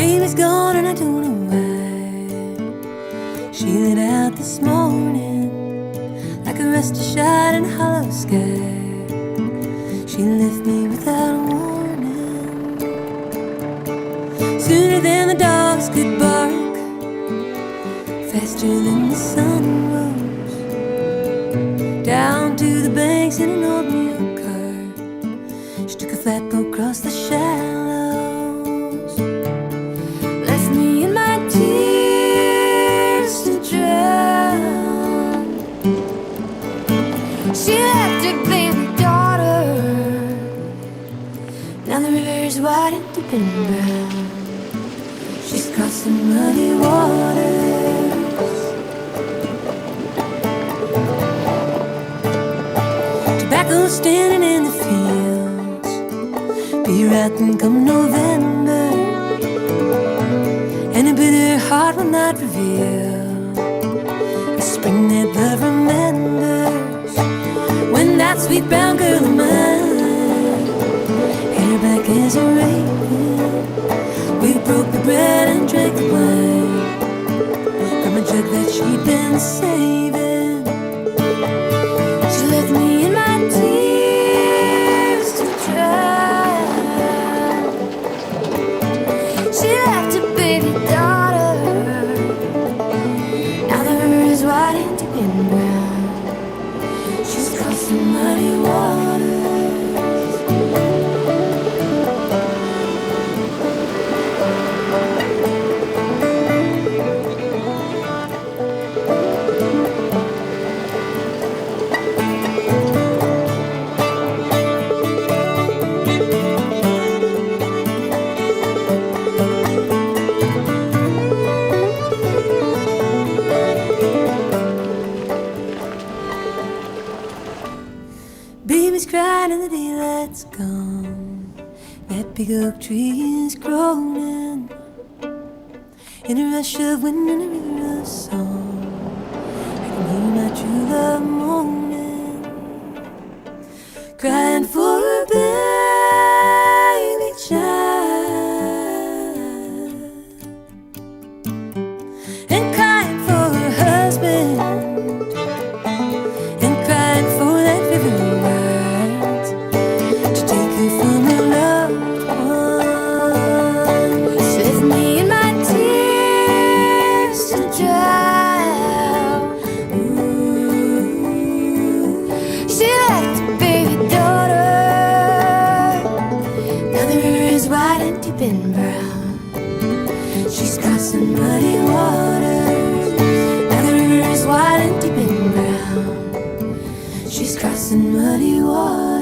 Baby's gone and I don't know why. She lit out this morning like a rusty shot in a hollow sky. She left me without a warning, sooner than the dogs could bark, faster than the sun rose, down to the banks in an old New York car. She took a flatboat across the shallows, left me in my tears to drown. She left her baby daughter. Now the river's wide and deep and brown. She's crossing muddy waters. Tobacco standing in the fields, beer rotten come November, and a bitter heart will not reveal a spring that love remembers. When that sweet brown girl of mine, hair black as a raven, we broke the bread and drank the wine from a jug that she'd been saving. She left me in my tears to drown. She left her baby daughter. Now the river is wide and deep and brown. She's crossing muddy waters. Baby's crying and the daylight's gone. That big oak tree is groaning in a rush of wind and a river of song. I can hear my true love moaning, crying for her baby child, and crying for her husband, and crying for that river to take her from her loved one. She left me in my tears to drown. Ooh. She left her baby daughter. Now the river is wide and deep and brown. She's crossing muddy waters. Now the river is wide and deep and brown. She's crossing muddy waters.